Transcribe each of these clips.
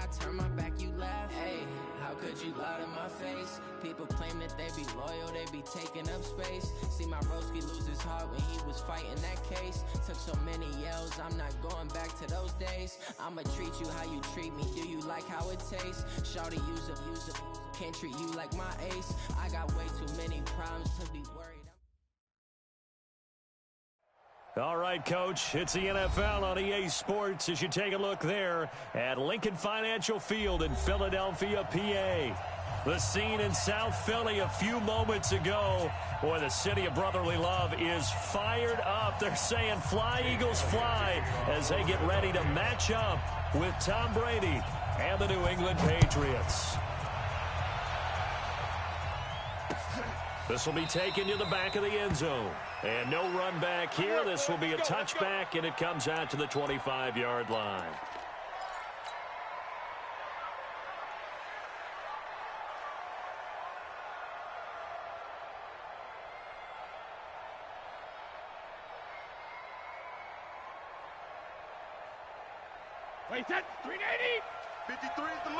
I turn my back, you laugh. Hey, how could you lie to my face? People claim that they be loyal, they be taking up space. See my broski lose his heart when he was fighting that case. Took so many yells, I'm not going back to those days. I'ma treat you how you treat me, do you like how it tastes? Shawty, use up, can't treat you like my ace. I got way too many problems to be worried. All right, Coach, it's the NFL on EA Sports as you take a look there at Lincoln Financial Field in Philadelphia, PA. The scene in South Philly a few moments ago. Boy, the city of brotherly love is fired up. They're saying fly, Eagles, fly, as they get ready to match up with Tom Brady and the New England Patriots. This will be taken to the back of the end zone. And no run back here. This will be a touchback, and it comes out to the 25-yard line. Wait, set. 380. 53 is the mic.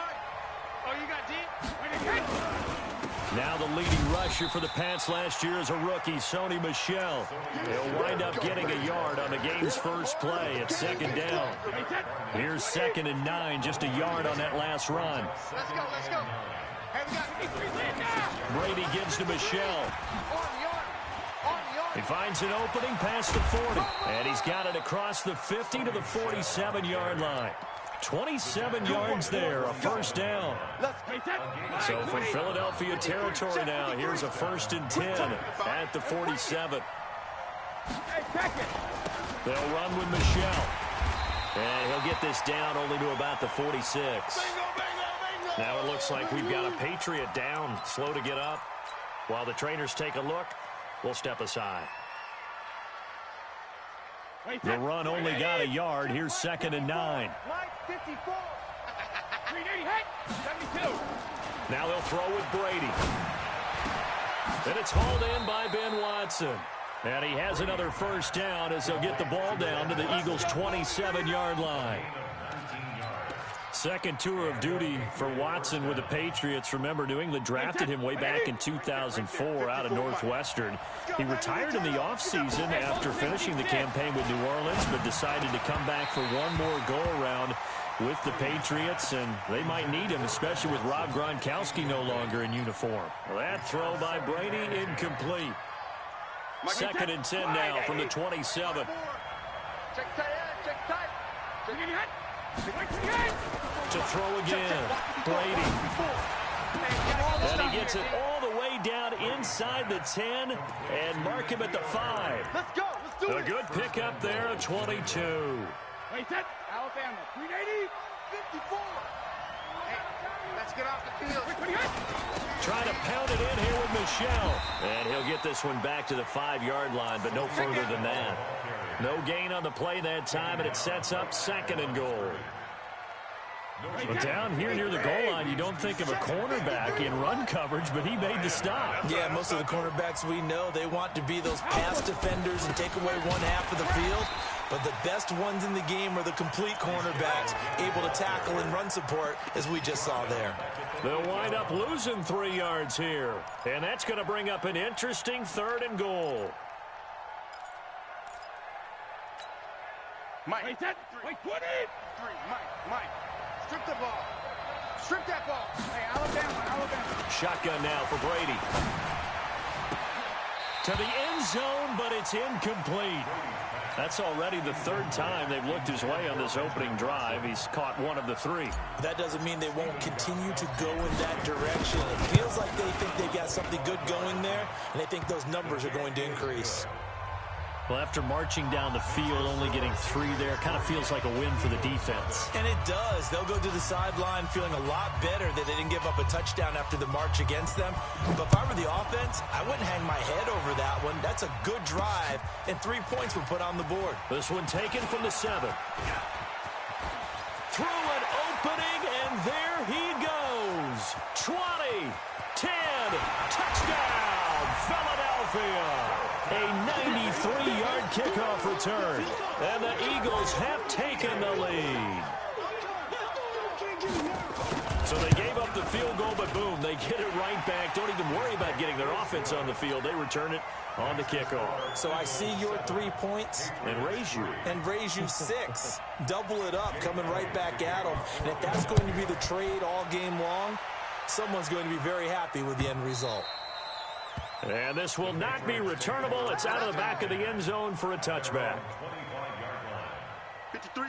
Oh, you got deep. Now the leading rusher for the Pats last year is a rookie, Sony Michel. He'll wind up getting a yard on the game's first play at second down. Here's 2nd and 9, just a yard on that last run. Let's go, let's go. Brady gives to Michel. He finds an opening past the 40, and he's got it across the 50 to the 47-yard line. 27 yards there, a first down. So for Philadelphia territory now, here's a 1st and 10 at the 47. They'll run with Michel. And he'll get this down only to about the 46. Now it looks like we've got a Patriot down, slow to get up. While the trainers take a look, we'll step aside. The run only got a yard. Here's 2nd and 9. 54. 72. Now they'll throw with Brady. And it's hauled in by Ben Watson. And he has another first down as they'll get the ball down to the Eagles' 27-yard line. Second tour of duty for Watson with the Patriots. Remember, New England drafted him way back in 2004 out of Northwestern. He retired in the offseason after finishing the campaign with New Orleans, but decided to come back for one more go-around with the Patriots, and they might need him, especially with Rob Gronkowski no longer in uniform. Well, that throw by Brady incomplete. 2nd and 10 now from the 27. Check tight. To throw again, Brady. And he gets it all the way down inside the 10 and mark him at the 5. Let's go. Let's do it. A good pickup there at 22. Wait, set. Alabama. 380. 54. Hey, let's get off the field. Trying to pound it in here with Michel. And he'll get this one back to the 5-yard line, but no further than that. No gain on the play that time, and it sets up 2nd and goal. But down here near the goal line, you don't think of a cornerback in run coverage, but he made the stop. Yeah, most of the cornerbacks we know, they want to be those pass defenders and take away one half of the field. But the best ones in the game are the complete cornerbacks, able to tackle and run support, as we just saw there. They'll wind up losing 3 yards here. And that's going to bring up an interesting 3rd and goal. Mike. Wait, set. Wait, 20. 3. Mike. Strip the ball. Strip that ball. Hey, Alabama. Shotgun now for Brady. To the end zone, but it's incomplete. That's already the 3rd time they've looked his way on this opening drive. He's caught one of the 3. That doesn't mean they won't continue to go in that direction. It feels like they think they've got something good going there, and they think those numbers are going to increase. Well, after marching down the field, only getting 3 there, kind of feels like a win for the defense. And it does. They'll go to the sideline feeling a lot better that they didn't give up a touchdown after the march against them. But if I were the offense, I wouldn't hang my head over that one. That's a good drive, and 3 points were put on the board. This one taken from the 7. Through an opening, and there he goes. 20, 10, touchdown, Philadelphia. A 93-yard kickoff return, and the Eagles have taken the lead. So they gave up the field goal, but boom, they get it right back. Don't even worry about getting their offense on the field. They return it on the kickoff. So I see your 3 points. And raise you 6. Double it up, coming right back at them. And if that's going to be the trade all game long, someone's going to be very happy with the end result. And this will not be returnable. It's out of the back of the end zone for a touchback.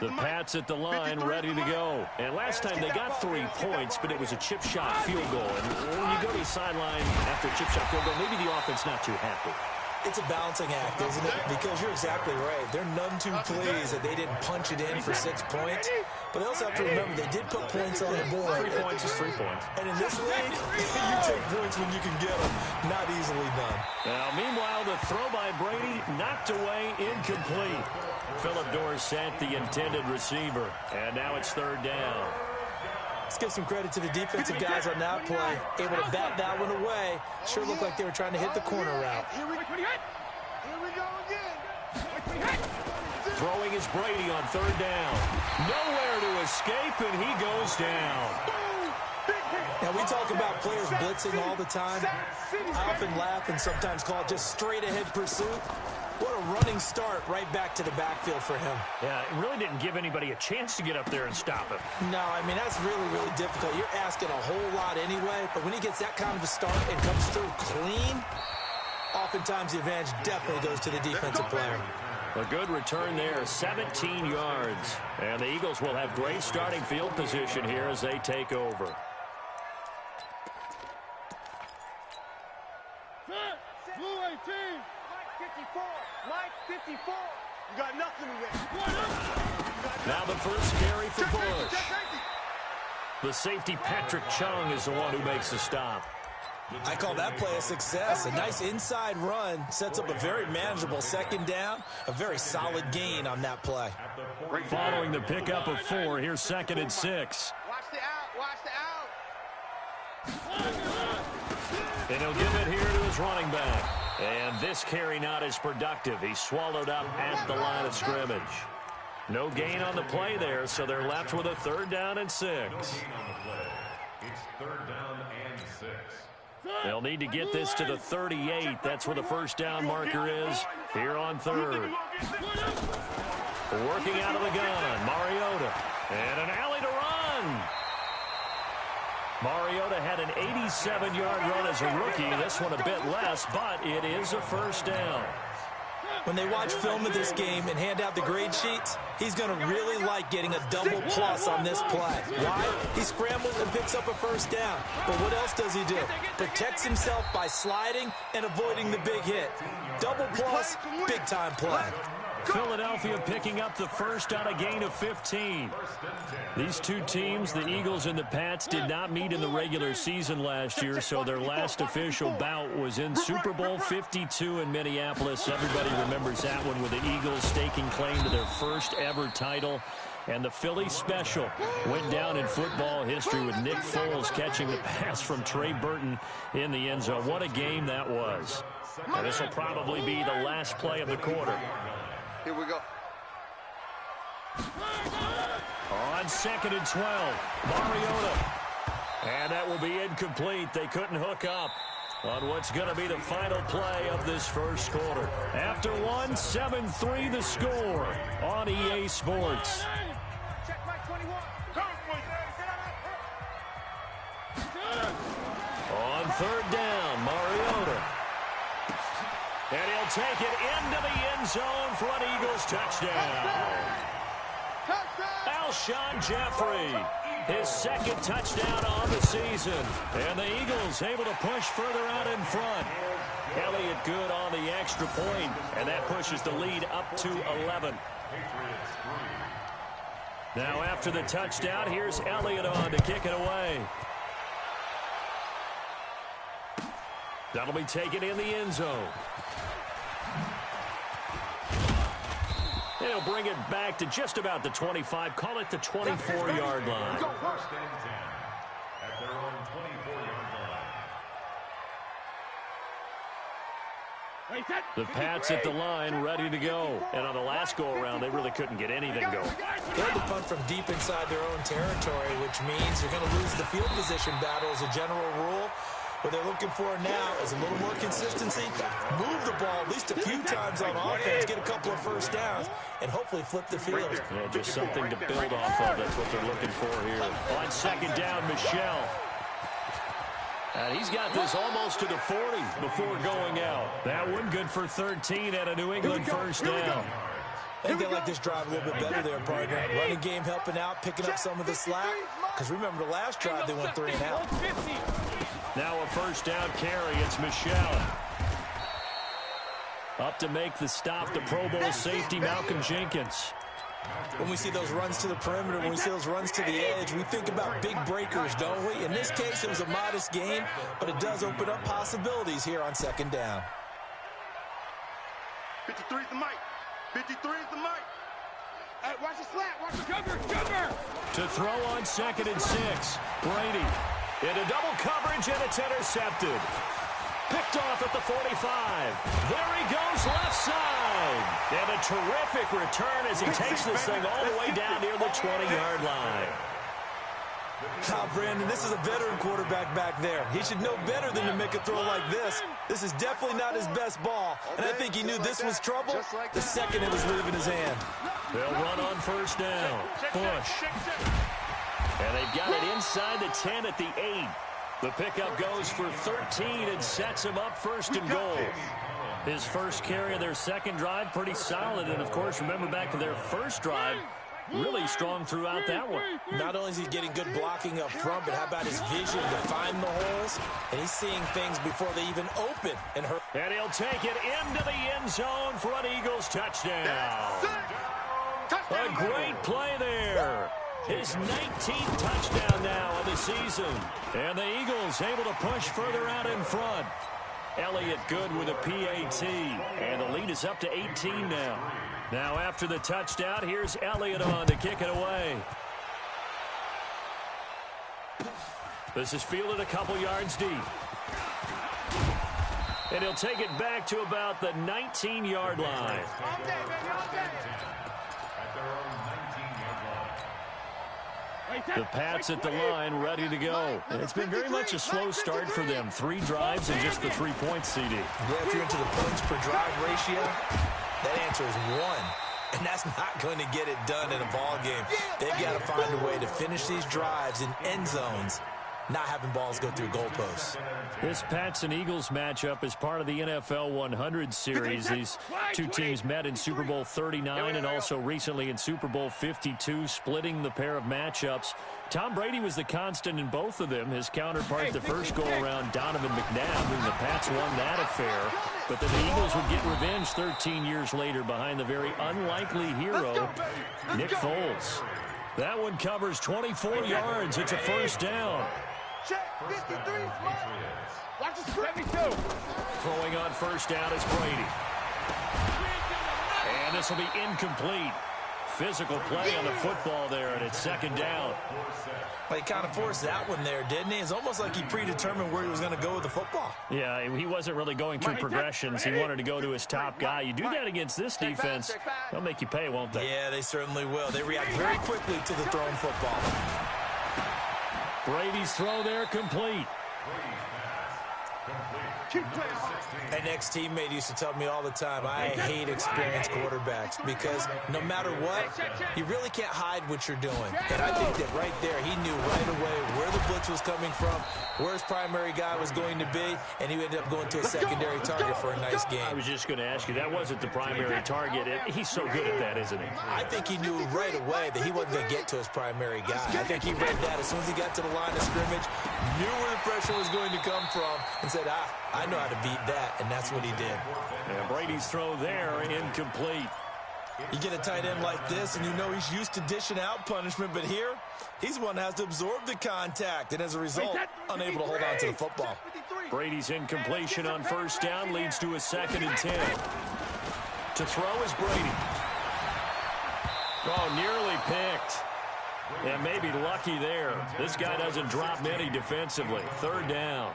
The Pats at the line, ready to go. And last time they got 3 points, but it was a chip shot field goal. And when you go to the sideline after a chip shot field goal, maybe the offense not too happy. It's a balancing act, isn't it? Because you're exactly right. They're none too pleased that they didn't punch it in for 6 points. But they also have to remember they did put points on the board. 3 points is 3 points. And in this league, you take points when you can get them. Not easily done. Now, meanwhile, the throw by Brady knocked away, incomplete. Phillip Dorsett, the intended receiver. And now it's 3rd down. Let's give some credit to the defensive guys on that play. Able to bat that one away. Sure looked like they were trying to hit the corner route. Here we go again. Throwing is Brady on 3rd down. Nowhere to escape, and he goes down. Now, we talk about players blitzing all the time. I often laugh and sometimes call it just straight-ahead pursuit. What a running start right back to the backfield for him. Yeah, it really didn't give anybody a chance to get up there and stop him. No, I mean, that's really, really difficult. You're asking a whole lot anyway, but when he gets that kind of a start and comes through clean, oftentimes the advantage definitely goes to the defensive player. A good return there, 17 yards. And the Eagles will have great starting field position here as they take over. Blue 18. Mike 54. Mike 54. You got nothing to win. Now the first carry for Bush. The safety, Patrick Chung, is the one who makes the stop. I call that play a success. A nice inside run sets up a very manageable 2nd down. A very solid gain on that play. Following the pickup of 4, here's 2nd and 6. Watch the out. Watch the out. And he'll give it here to his running back. And this carry not as productive. He's swallowed up at the line of scrimmage. No gain on the play there, so they're left with a 3rd down and 6. It's 3rd down and 6. They'll need to get this to the 38. That's where the first down marker is here on 3rd. Working out of the gun, Mariota. And an alley to run. Mariota had an 87-yard run as a rookie. This one a bit less, but it is a first down. When they watch film of this game and hand out the grade sheets, he's going to really like getting a double plus on this play. Why? He scrambles and picks up a first down. But what else does he do? Protects himself by sliding and avoiding the big hit. Double plus, big-time play. Philadelphia picking up the first on a gain of 15. These two teams, the Eagles and the Pats, did not meet in the regular season last year, so their last official bout was in Super Bowl 52 in Minneapolis. Everybody remembers that one with the Eagles staking claim to their first ever title. And the Philly special went down in football history with Nick Foles catching the pass from Trey Burton in the end zone. What a game that was. And this will probably be the last play of the quarter. Here we go. On 2nd and 12, Mariota. And that will be incomplete. They couldn't hook up on what's going to be the final play of this first quarter. After one, 7-3 the score on EA Sports. Check my 21. On 3rd down, Mariota. And he'll take it into the end zone for an Eagles touchdown. Alshon Jeffrey, his 2nd touchdown on the season. And the Eagles able to push further out in front. Elliott good on the extra point, and that pushes the lead up to 11. Now after the touchdown, here's Elliott on to kick it away. That'll be taken in the end zone. They'll bring it back to just about the 25. Call it the 24-yard line. First and 10 at their own 24-yard line. The Pats at the line, ready to go. And on the last go-around, they really couldn't get anything going. They had to punt from deep inside their own territory, which means you're going to lose the field position battle as a general rule. What they're looking for now is a little more consistency, move the ball at least a few times on offense, get a couple of first downs, and hopefully flip the field. Yeah, just something to build off of. That's what they're looking for here. On second down, Michel. And he's got this almost to the 40 before going out. That one good for 13 at a New England first down. I think they like this drive a little bit better there, partner. Running game helping out, picking up some of the slack. Because remember the last drive, they went 3 and out. Now a first down carry. It's Michel. Up to make the stop, the Pro Bowl safety, Malcolm Jenkins. When we see those runs to the perimeter, when we see those runs to the edge, we think about big breakers, don't we? In this case, it was a modest gain, but it does open up possibilities here on second down. 53 is the mic. 53 is the mic. Hey, watch the slant. Watch the cover. To throw on 2nd and 6. Brady into double coverage, and it's intercepted. Picked off at the 45. There he goes, left side. And a terrific return as he takes this thing all the way down near the 20-yard line. Brandon, this is a veteran quarterback back there. He should know better than to make a throw like this. This is definitely not his best ball. And I think he knew this was trouble the second it was leaving his hand. They'll run on first down. Bush. And they've got it inside the 10 at the 8. The pickup goes for 13 and sets him up first and goal. His first carry of their second drive, pretty solid. And, of course, remember back to their first drive, really strong throughout that one. Not only is he getting good blocking up front, but how about his vision to find the holes? And he's seeing things before they even open. And he'll take it into the end zone for an Eagles touchdown. A great play there. His 19th touchdown now of the season. And the Eagles able to push further out in front. Elliott good with a PAT. And the lead is up to 18 now. Now after the touchdown, here's Elliott on to kick it away. This is fielded a couple yards deep. And he'll take it back to about the 19-yard line. The Pats at the line, ready to go. And it's been very much a slow start for them. 3 drives and just the 3 points, CD. Yeah, if you're into the points per drive ratio, that answer is 1. And that's not going to get it done in a ball game. They've got to find a way to finish these drives in end zones, not having balls go through goalposts. This Pats and Eagles matchup is part of the NFL 100 series. These two teams met in Super Bowl 39 and also recently in Super Bowl 52, splitting the pair of matchups. Tom Brady was the constant in both of them. His counterpart the first go-around, Donovan McNabb, and the Pats won that affair. But then the Eagles would get revenge 13 years later behind the very unlikely hero, Nick Foles. That one covers 24 yards. It's a first down. Check, 53, watch the spread. Throwing on first down is Brady. And this will be incomplete. Physical play on the football there, and it's second down. Well, he kind of forced that one there, didn't he? It's almost like he predetermined where he was going to go with the football. Yeah, he wasn't really going through progressions. He wanted to go to his top guy. You do that against this defense, they'll make you pay, won't they? Yeah, they certainly will. They react very quickly to the thrown football. Brady's throw there complete. An ex-teammate used to tell me all the time, I hate experienced quarterbacks because no matter what, you really can't hide what you're doing. And I think that right there, he knew right away where the blitz was coming from, where his primary guy was going to be, and he ended up going to a secondary target for a nice game. I was just going to ask you, that wasn't the primary target. He's so good at that, isn't he? I think he knew right away that he wasn't going to get to his primary guy. I think he read that as soon as he got to the line of scrimmage, knew where the pressure was going to come from, and said, I know how to beat that, and that's what he did. And Brady's throw there, incomplete. You get a tight end like this, and you know he's used to dishing out punishment, but here, he's one that has to absorb the contact, and as a result, unable to hold on to the football. Brady's incompletion on first down leads to a 2nd and 10. To throw is Brady. Oh, nearly picked. And maybe lucky there. This guy doesn't drop many defensively. 3rd down.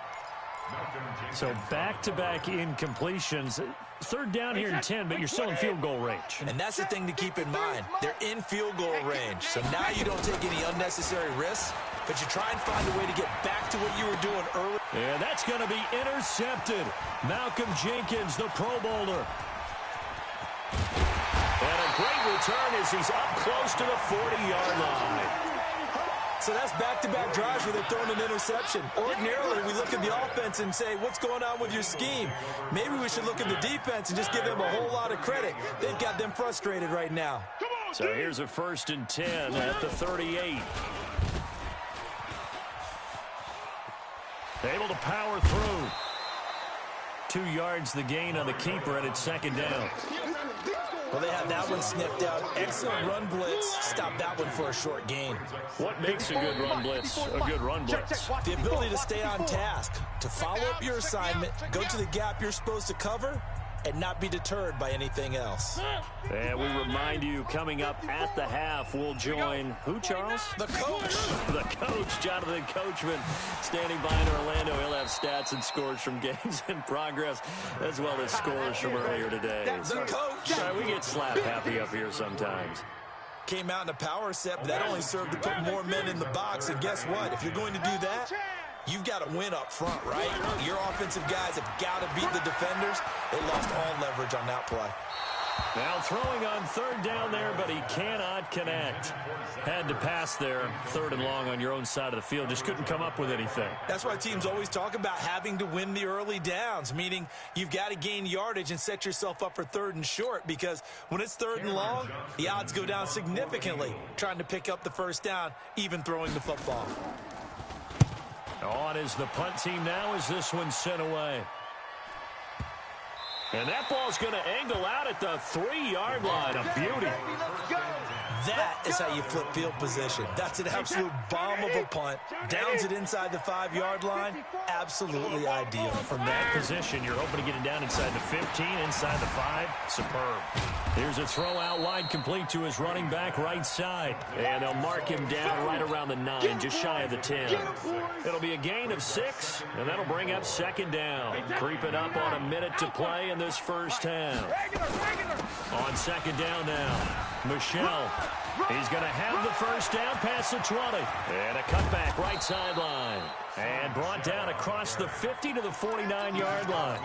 So back-to-back incompletions. Third down here in 10, but you're still in field goal range. And that's the thing to keep in mind. They're in field goal range. So now you don't take any unnecessary risks, but you try and find a way to get back to what you were doing earlier. And that's going to be intercepted. Malcolm Jenkins, the Pro Bowler. And a great return as he's up close to the 40-yard line. So that's back-to-back drives where they're throwing an interception. Ordinarily, we look at the offense and say, what's going on with your scheme? Maybe we should look at the defense and just give them a whole lot of credit. They've got them frustrated right now. So here's a 1st and 10 at the 38. Able to power through. 2 yards the gain on the keeper, and it's 2nd down. Well, they have that one sniffed out. Excellent run blitz. Stop that one for a short gain. What makes a good run blitz a good run blitz? The ability to stay on task, to follow up your assignment, go to the gap you're supposed to cover, and not be deterred by anything else. And we remind you, coming up at the half, we'll join who, Charles? The coach. The coach, Jonathan Coachman, standing by in Orlando. He'll have stats and scores from games in progress, as well as scores from earlier today. The coach. Sorry, we get slap happy up here sometimes. Came out in a power set, but that only served to put more men in the box. And guess what? If you're going to do that, you've got to win up front, right? Your offensive guys have got to beat the defenders. They lost all leverage on that play. Now throwing on 3rd down there, but he cannot connect. Had to pass there, 3rd and long on your own side of the field. Just couldn't come up with anything. That's why teams always talk about having to win the early downs, meaning you've got to gain yardage and set yourself up for 3rd and short, because when it's 3rd and long, the odds go down significantly trying to pick up the 1st down, even throwing the football. On is the punt team now as this one's sent away. And that ball's going to angle out at the 3-yard line. A beauty. That is how you flip field position. That's an absolute bomb of a punt. Downs it inside the 5-yard line. Absolutely ideal. From that position, you're hoping to get it down inside the 15, inside the 5. Superb. Here's a throw out wide, complete to his running back right side. And they'll mark him down right around the 9, just shy of the 10. It'll be a gain of 6, and that'll bring up 2nd down. Creeping up on a minute to play in this first half. On 2nd down now, Michelle. He's going to have the 1st down past the 20. And a cutback right sideline. And brought down across the 50 to the 49-yard line.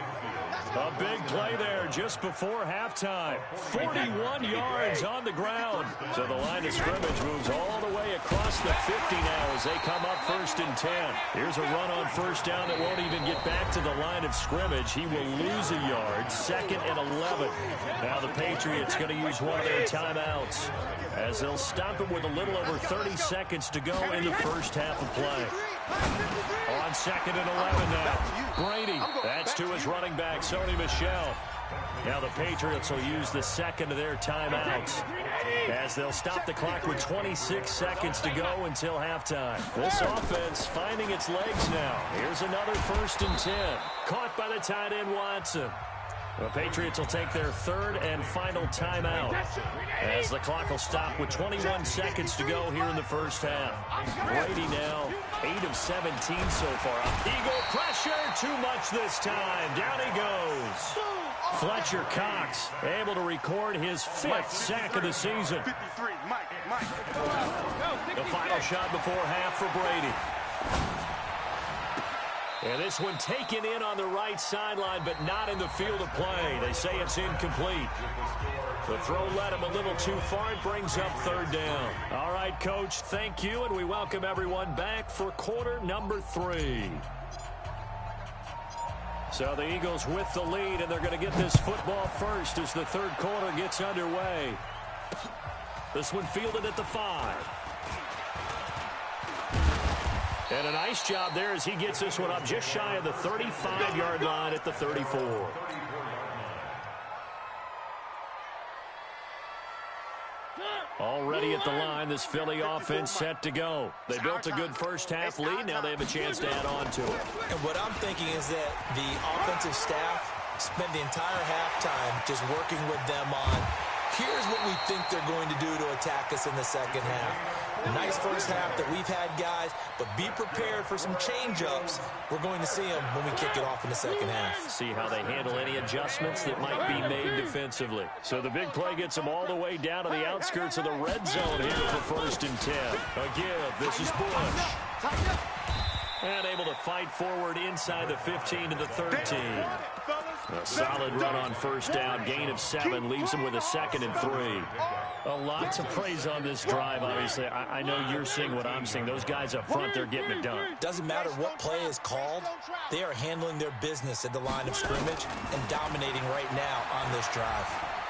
A big play there just before halftime. 41 yards on the ground. So the line of scrimmage moves all the way across the 50 now as they come up 1st and 10. Here's a run on 1st down that won't even get back to the line of scrimmage. He will lose a yard. 2nd and 11. Now the Patriots going to use one of their timeouts as they'll stop it with a little over 30 seconds to go in the first half of play. On 2nd and 11 now. Brady, that's to his running back, Sony Michel. Now the Patriots will use the 2nd of their timeouts as they'll stop the clock with 26 seconds to go until halftime. This offense finding its legs now. Here's another 1st and 10. Caught by the tight end Watson. The Patriots will take their 3rd and final timeout as the clock will stop with 21 seconds to go here in the first half. Brady now 8 of 17 so far. Eagle pressure, too much this time. Down he goes. Fletcher Cox able to record his 5th sack of the season. The final shot before half for Brady. And this one taken in on the right sideline, but not in the field of play. They say it's incomplete. The throw led him a little too far. It brings up 3rd down. All right, Coach, thank you, and we welcome everyone back for quarter number 3. So the Eagles with the lead, and they're going to get this football first as the 3rd quarter gets underway. This one fielded at the 5. And a nice job there as he gets this one up just shy of the 35-yard line at the 34. Already at the line, this Philly offense set to go. They built a good first half lead. Now they have a chance to add on to it. And what I'm thinking is that the offensive staff spent the entire halftime just working with them on Here's what we think they're going to do to attack us in the second half. Nice first half that we've had, guys, but be prepared for some change-ups. We're going to see them when we kick it off in the second half. See how they handle any adjustments that might be made defensively. So the big play gets them all the way down to the outskirts of the red zone here for 1st and 10. Again, this is Bush. And able to fight forward inside the 15 to the 13. A solid run on 1st down. Gain of 7 leaves them with a 2nd and 3. A lot to praise on this drive, obviously. I know you're seeing what I'm seeing. Those guys up front, they're getting it done. Doesn't matter what play is called. They are handling their business at the line of scrimmage and dominating right now on this drive.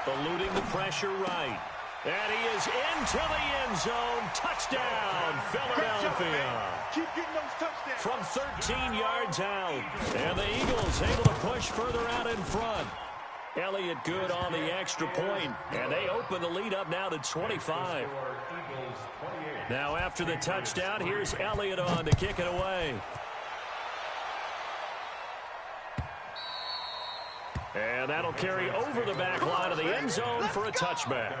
Eluding the pressure right. And he is into the end zone. Touchdown, Philadelphia. Keep getting those touchdowns. From 13 yards out. And the Eagles able to push further out in front. Elliott good on the extra point. And they open the lead up now to 25. Now after the touchdown, here's Elliott on to kick it away. And that'll carry over the back line of the end zone for a touchback.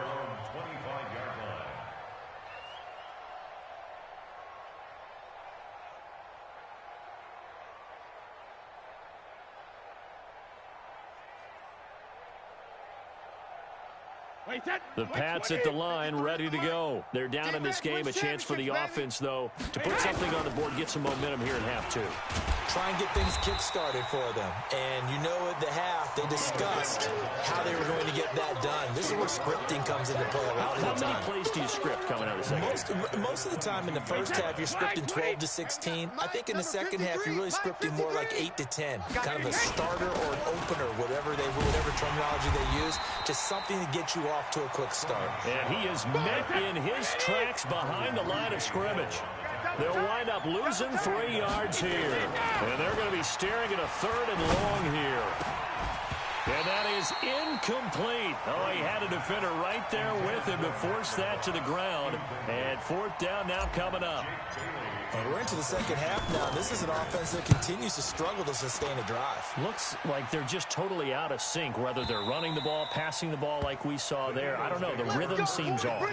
The Pats at the line, ready to go. They're down in this game. A chance for the offense, though, to put something on the board, get some momentum here in half 2. Try and get things kick-started for them. And you know at the half, they discussed how they were going to get that done. This is where scripting comes into play a lot of the time. How many plays do you script coming out of the second? Most of the time in the first half, you're scripting 12 to 16. I think in the second half, you're really scripting more like 8 to 10. Kind of a starter or an opener, whatever terminology they use. Just something to get you off to a quick start. And he is met in his tracks behind the line of scrimmage. They'll wind up losing 3 yards here. And they're going to be staring at a 3rd and long here. And that is incomplete. Oh, he had a defender right there with him to force that to the ground. And 4th down now coming up. And we're into the second half now. This is an offense that continues to struggle to sustain a drive. Looks like they're just totally out of sync, whether they're running the ball, passing the ball like we saw there. I don't know. The rhythm seems off.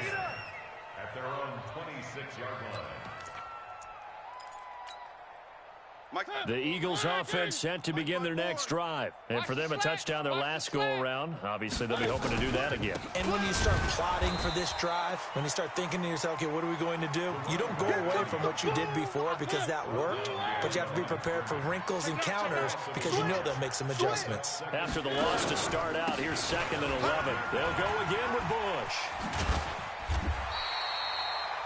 At their own 26-yard line. The Eagles offense set to begin their next drive. And for them, a touchdown their last go-around. Obviously, they'll be hoping to do that again. And when you start plotting for this drive, when you start thinking to yourself, okay, what are we going to do? You don't go away from what you did before because that worked, but you have to be prepared for wrinkles and counters because you know they'll make some adjustments. After the loss to start out, here's 2nd and 11. They'll go again with Bush.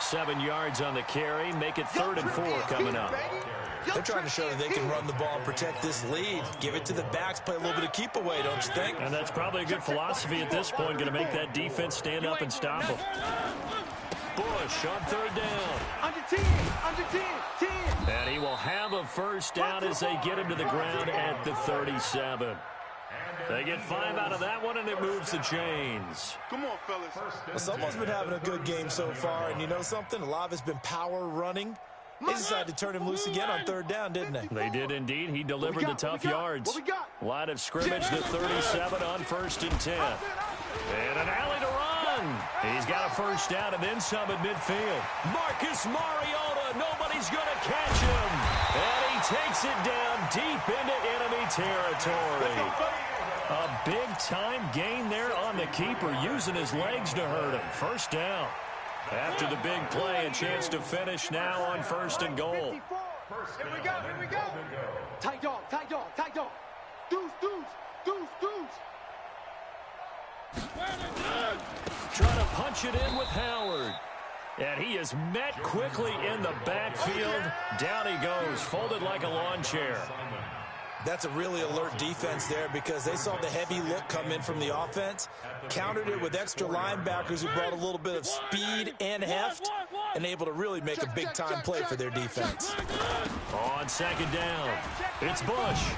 7 yards on the carry. Make it 3rd and 4 coming up. They're trying to show that they can run the ball and protect this lead. Give it to the backs, play a little bit of keep away, don't you think? And that's probably a good philosophy at this point, going to make that defense stand up and stop them. Bush on 3rd down. Under 10, under 10, 10. And he will have a 1st down as they get him to the ground at the 37. They get 5 out of that one, and it moves the chains. Come on, fellas. Well, someone's been having a good game so far, and you know something? A lot of it's been power running. They decided to turn him loose again on 3rd down, didn't they? They did indeed. He delivered the tough yards. Line of scrimmage, the 37 on 1st and 10. And an alley to run. He's got a 1st down and then some at midfield. Marcus Mariota, nobody's going to catch him. And he takes it down deep into enemy territory. A big-time gain there on the keeper, using his legs to hurt him. 1st down. After the big play, a chance to finish now on 1st and goal. Here we go, here we go. Tight dog, tight dog, tight dog. Deuce, deuce, deuce, deuce. Trying to punch it in with Howard. And he is met quickly in the backfield. Down he goes, folded like a lawn chair. That's a really alert defense there because they saw the heavy look come in from the offense, countered it with extra linebackers who brought a little bit of speed and heft, and able to really make a big-time play for their defense. On 2nd down, it's Bush.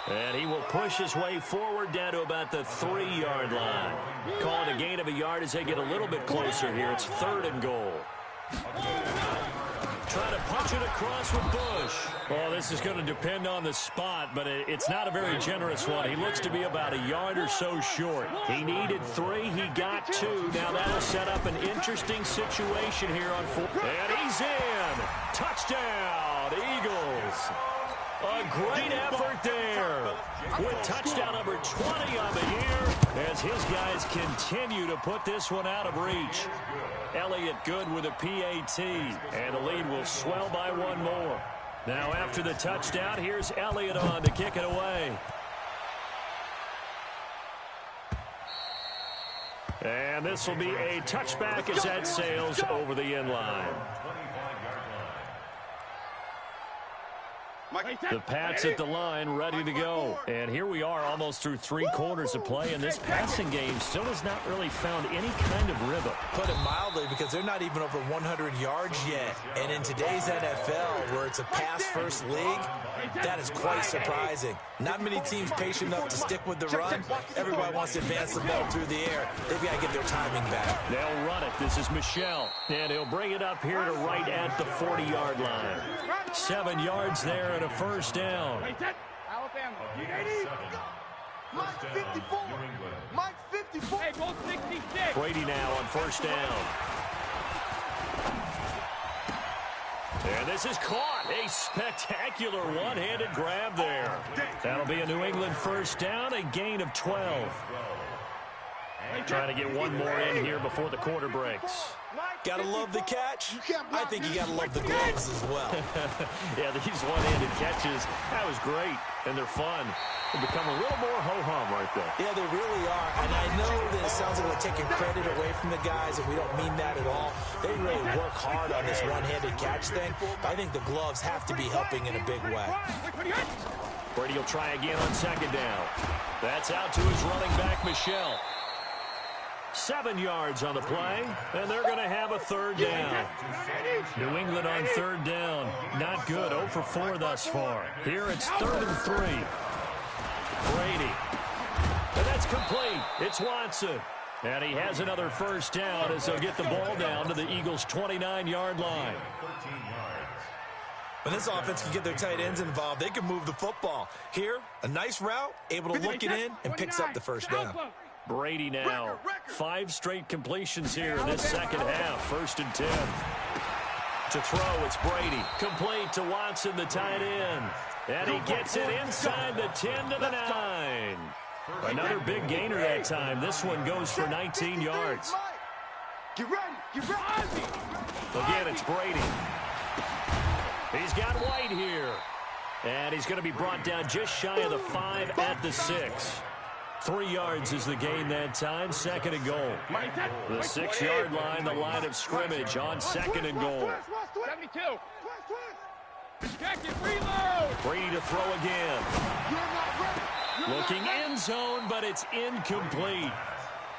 And he will push his way forward down to about the 3-yard line. Calling a gain of a yard as they get a little bit closer here. It's 3rd and goal. trying to punch it across with Bush. Oh, this is going to depend on the spot, but it's not a very generous one. He looks to be about a yard or so short. He needed 3. He got 2. Now that'll set up an interesting situation here on 4. And he's in. Touchdown, Eagles. A great effort there with touchdown number 20 on the year as his guys continue to put this one out of reach. Elliott good with a PAT, and the lead will swell by 1 more. Now after the touchdown, here's Elliott on to kick it away. And this will be a touchback as that sails over the end line. The Pats at the line, ready to go. And here we are almost through 3 quarters of play, and this passing game still has not really found any kind of rhythm. Put it mildly, because they're not even over 100 yards yet. And in today's NFL, where it's a pass-first league, that is quite surprising. Not many teams patient enough to stick with the run. Everybody wants to advance the ball through the air. They've got to get their timing back. They'll run it. This is Michel. And he'll bring it up here to right at the 40-yard line. 7 yards there and a first down. Alabama. Mike 54. Mike 54. Hey, go 66. Brady now on first down. And this is caught. A spectacular one-handed grab there. That'll be a New England first down, a gain of 12. Trying to get one more in here before the quarter breaks. Gotta love the catch. I think you gotta love the gloves as well. Yeah, these one-handed catches, that was great, and they're fun. They become a little more ho-hum right there. Yeah, they really are, and I know that it sounds like we're taking credit away from the guys, and we don't mean that at all. They really work hard on this one-handed catch thing, but I think the gloves have to be helping in a big way. Brady will try again on second down. That's out to his running back, Michel. 7 yards on the play, and they're going to have a third down. New England on third down. Not good. 0 for 4 thus far. Here it's 3rd and 3. Brady. And that's complete. It's Watson. And he has another first down as they'll get the ball down to the Eagles' 29-yard line. When this offense can get their tight ends involved, they can move the football. Here, a nice route, able to look it in, and picks up the first down. Brady now. 5 straight completions here in this second half. 1st and 10. To throw, it's Brady. Complete to Watson, the tight end. And he gets it inside the 10 to the 9. Another big gainer that time. This one goes for 19 yards. Get ready. Get ready. Again, it's Brady. He's got White here. And he's going to be brought down just shy of the 5 at the 6. 3 yards is the gain that time. 2nd and goal. The 6-yard line, the line of scrimmage on 2nd and goal. 72. Reload. Brady to throw again. Looking end zone, but it's incomplete.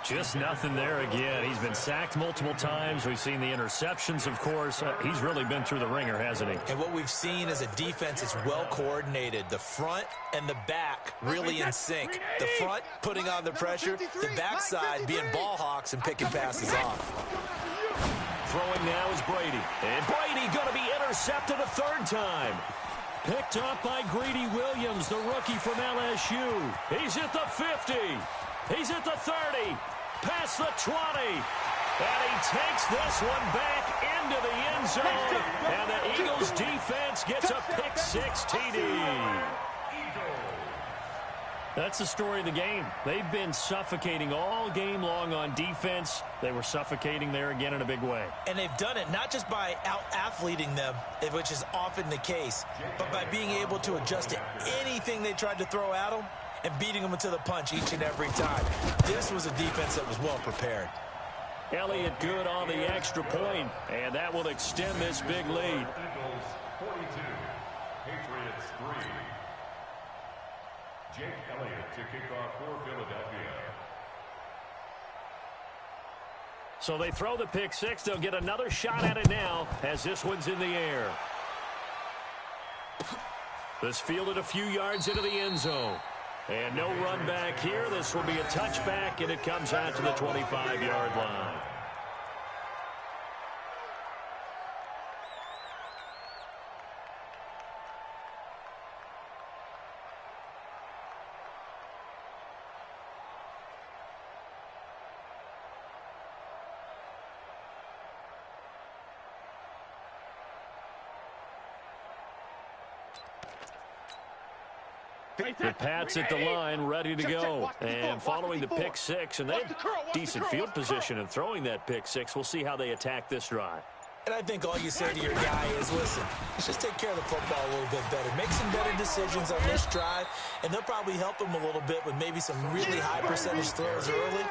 Just nothing there again. He's been sacked multiple times. We've seen the interceptions, of course. He's really been through the ringer, hasn't he? And what we've seen is a defense that's well coordinated. The front and the back really in sync. The front putting on the pressure. The backside being ball hawks and picking passes off. Throwing now is Brady. And Brady going to be intercepted a 3rd time. Picked up by Greedy Williams, the rookie from LSU. He's at the 50. He's at the 30. Past the 20. And he takes this one back into the end zone. And the Eagles defense gets a pick-6 TD. That's the story of the game. They've been suffocating all game long on defense. They were suffocating there again in a big way. And they've done it not just by out-athleting them, which is often the case, but by being able to adjust to anything they tried to throw at them and beating them into the punch each and every time. This was a defense that was well prepared. Elliott good on the extra point, and that will extend this big lead. Eagles 42, Patriots 3. Jake Elliott to kick off for Philadelphia. So they throw the pick-6. They'll get another shot at it now as this one's in the air. This fielded a few yards into the end zone. And no run back here. This will be a touchback, and it comes out to the 25-yard line. The Pats at the line, ready to go. And following the pick six, and they have decent field position in throwing that pick six. We'll see how they attack this drive. And I think all you say to your guy is, listen, let's just take care of the football a little bit better. Make some better decisions on this drive, and they'll probably help him a little bit with maybe some really high percentage throws early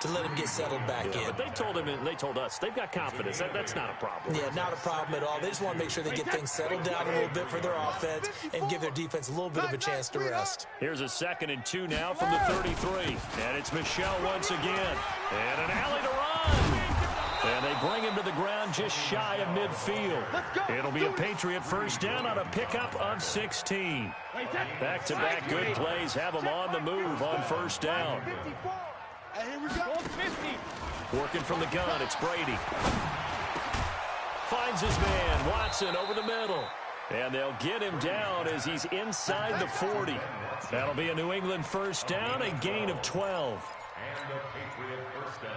to let him get settled back in. But they told him, and they told us, they've got confidence. That's not a problem. Yeah, not a problem at all. They just want to make sure they get things settled down a little bit for their offense and give their defense a little bit of a chance to rest. Here's a 2nd and 2 now from the 33. And it's Michel once again. And an alley to run. And they bring him to the ground just shy of midfield. It'll be a Patriot first down on a pickup of 16. Back-to-back good plays have him on the move on first down. Here we go. Working from the gun, it's Brady. Finds his man, Watson, over the middle. And they'll get him down as he's inside the 40. That'll be a New England first down, a gain of 12. And a Patriot first down.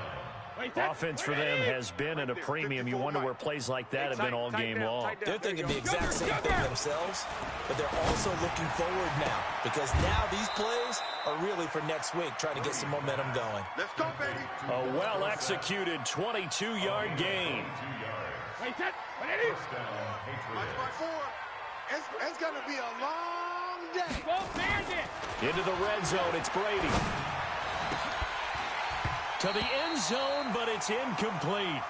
Offense for them has been at a premium. You wonder where plays like that have been all game long. They're thinking the exact same thing themselves, but they're also looking forward now because now these plays are really for next week, trying to get some momentum going. Let's go, baby. A well-executed 22-yard gain. Watch my four. It's going to be a long day. Into the red zone, it's Brady. To the end zone, but it's incomplete.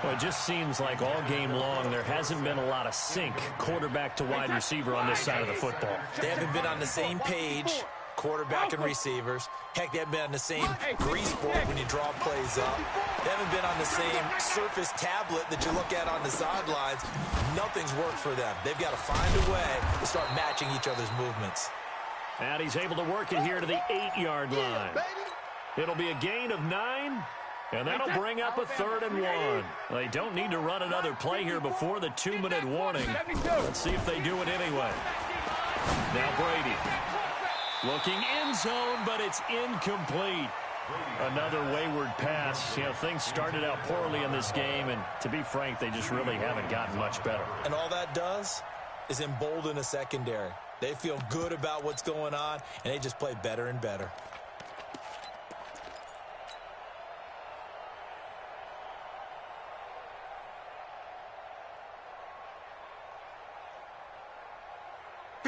Well, it just seems like all game long there hasn't been a lot of sync quarterback to wide receiver on this side of the football. They haven't been on the same page, quarterback and receivers. Heck, they haven't been on the same grease board when you draw plays up. They haven't been on the same surface tablet that you look at on the sidelines. Nothing's worked for them. They've got to find a way to start matching each other's movements. And he's able to work it here to the 8-yard line. It'll be a gain of 9, and that'll bring up a 3rd and 1. They don't need to run another play here before the 2-minute warning. Let's see if they do it anyway. Now Brady. Looking end zone, but it's incomplete. Another wayward pass. You know, things started out poorly in this game, and to be frank, they just really haven't gotten much better. And all that does is embolden a secondary. They feel good about what's going on, and they just play better and better.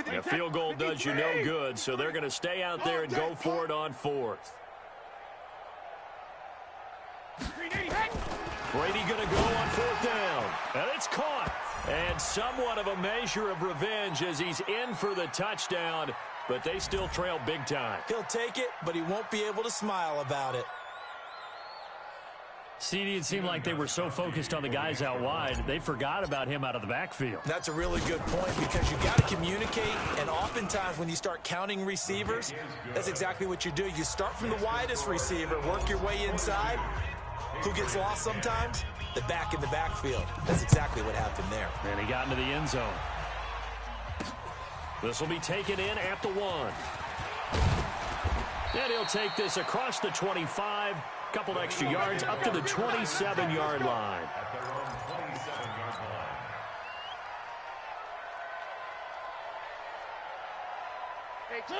A field goal does you no good, so they're going to stay out there and go for it on 4th. Brady going to go on 4th down, and it's caught. And somewhat of a measure of revenge as he's in for the touchdown, but they still trail big time. He'll take it, but he won't be able to smile about it. CD, it seemed like they were so focused on the guys out wide, they forgot about him out of the backfield. That's a really good point because you got to communicate, and oftentimes when you start counting receivers, that's exactly what you do. You start from the widest receiver, work your way inside. Who gets lost sometimes? The back in the backfield. That's exactly what happened there. And he got into the end zone. This will be taken in at the 1. And he'll take this across the 25. Couple extra yards up to the 27-yard line.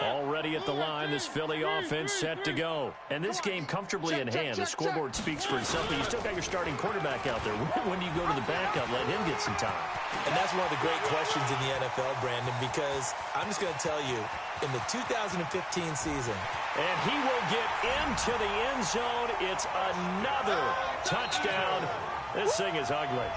Already at the line, this Philly offense set to go. And this game comfortably in hand. The scoreboard speaks for itself, but you still got your starting quarterback out there. When do you go to the backup, let him get some time? And that's one of the great questions in the NFL, Brandon, because I'm just going to tell you, in the 2015 season. And he will get into the end zone. It's another touchdown. This thing is ugly.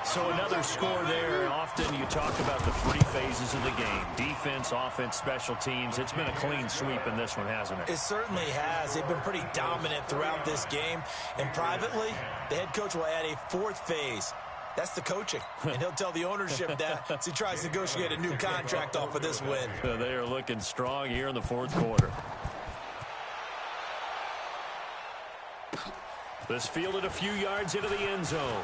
So another score there. Often you talk about the 3 phases of the game. Defense, offense, special teams. It's been a clean sweep in this one, hasn't it? It certainly has. They've been pretty dominant throughout this game. And privately, the head coach will add a 4th phase. That's the coaching. And he'll tell the ownership that as he tries to negotiate a new contract off of this win. They are looking strong here in the 4th quarter. This fielded a few yards into the end zone.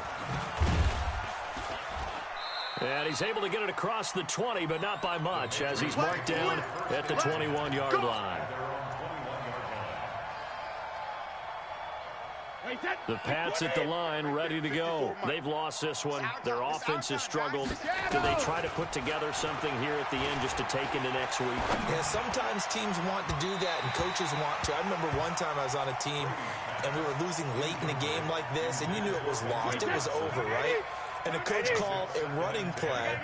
And he's able to get it across the 20, but not by much, as he's marked down at the 21-yard line. The Pats at the line, ready to go. They've lost this one. Their offense has struggled. Do they try to put together something here at the end just to take into next week? Yeah, sometimes teams want to do that and coaches want to. I remember one time I was on a team and we were losing late in the game like this, and you knew it was lost. It was over, right? And the coach called a running play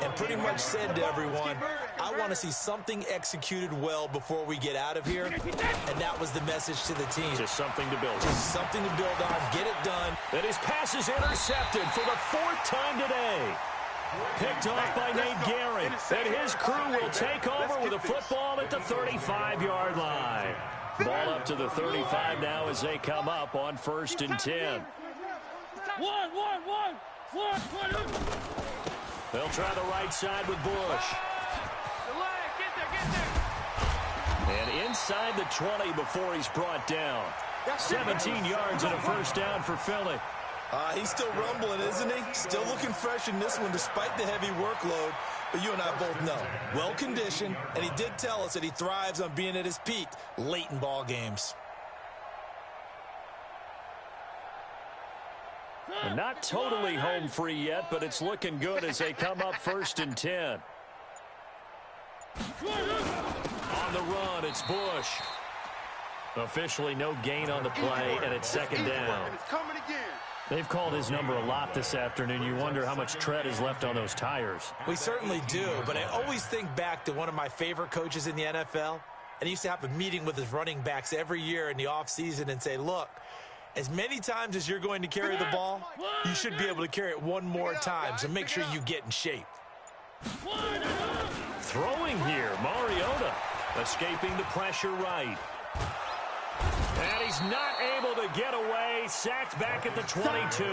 and pretty much said to everyone, I want to see something executed well before we get out of here. And that was the message to the team. Just something to build on. Just something to build on. Get it done. And his pass is intercepted for the 4th time today. Picked off by Nate Gehring. And his crew will take over with a football at the 35-yard line. Ball up to the 35 now as they come up on 1st and 10. They'll try the right side with Bush. And inside the 20 before he's brought down. 17 yards and a 1st down for Philly. He's still rumbling, isn't he? Still looking fresh in this one despite the heavy workload. But you and I both know, well-conditioned, and he did tell us that he thrives on being at his peak late in ball games. And not totally home free yet, but it's looking good as they come up 1st and 10. On the run, it's Bush. Officially no gain on the play, and it's 2nd down. They've called his number a lot this afternoon. You wonder how much tread is left on those tires. We certainly do, but I always think back to one of my favorite coaches in the NFL, and he used to have a meeting with his running backs every year in the offseason and say, look, as many times as you're going to carry the ball, you should be able to carry it one more time, so make sure you get in shape. Throwing here, Mariota escaping the pressure right. And he's not able to get away. Sacked back at the 22.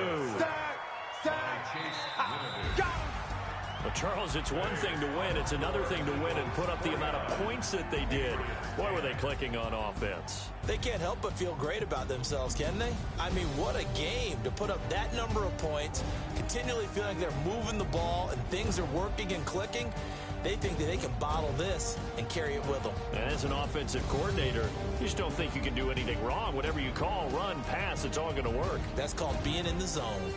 But Charles, it's one thing to win. It's another thing to win and put up the amount of points that they did. Boy, were they clicking on offense. They can't help but feel great about themselves, can they? I mean, what a game to put up that number of points, continually feeling like they're moving the ball and things are working and clicking. They think that they can bottle this and carry it with them. And as an offensive coordinator, you just don't think you can do anything wrong. Whatever you call, run, pass, it's all going to work. That's called being in the zone.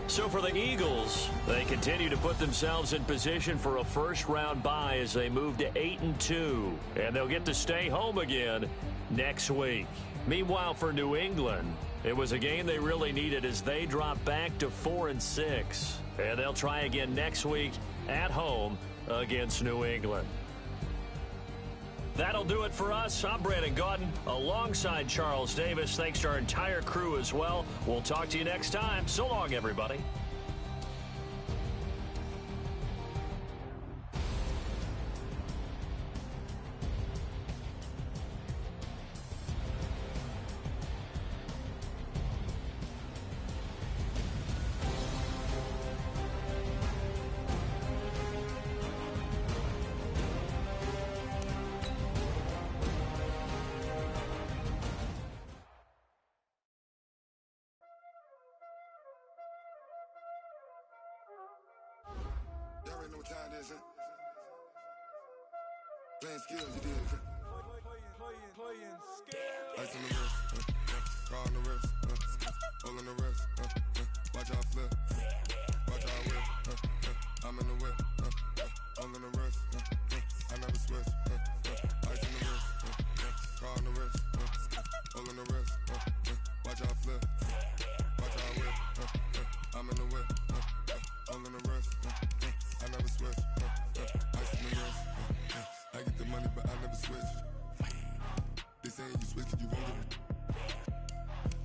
So for the Eagles, they continue to put themselves in position for a first-round bye as they move to 8-2. And they'll get to stay home again next week. Meanwhile, for New England, it was a game they really needed as they drop back to 4-6. And they'll try again next week at home against New England. That'll do it for us. I'm Brandon Gaudin alongside Charles Davis. Thanks to our entire crew as well. We'll talk to you next time. So long, everybody. Y'all already know what time it is, huh? Playing skills, you did, huh? Playing skills. Ice on the wrist, car on the wrist, hole in the wrist, watch out flip, watch out whip, I'm in the whip, hole in the wrist, I never switch, ice on the wrist, car on the wrist, hole in the wrist, watch out flip, watch out whip, I'm in the whip, hole in the wrist, I never switch, ice in the wrist, I get the money but I never switch. They saying you switch it, you won't get it.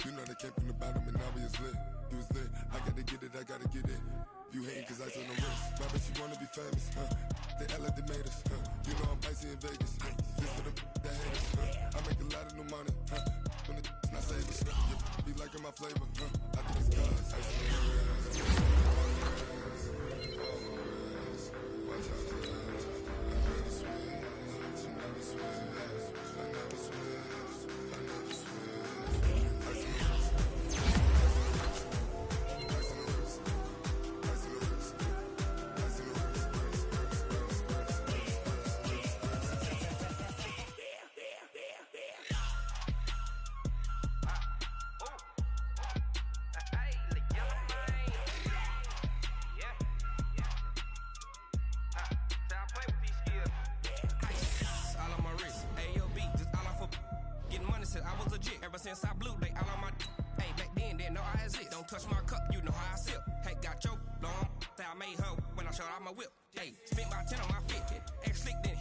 You know they came from the bottom and now we is lit. You was lit, I gotta get it, I gotta get it. You hating cause ice on the wrist. My bitch, you wanna be famous, They act like they made us, You know I'm icy in Vegas, This for the that hate us, I make a lot of new money, When the not savers, be liking my flavor, I think it's cause ice on the wrist. Watch out for this. I never switch, I never switch. I never switch, I never switch. Ice in the wrist, ice in the wrist, ice in the wrist, ice in the wrist, since I blew, they all on my. Hey, back then, didn't know I exist. Don't touch my cup, you know how I sip. Hey, got your long. I made her when I showed out my whip. Hey, spent about 10 on my fit. Ex-slick, then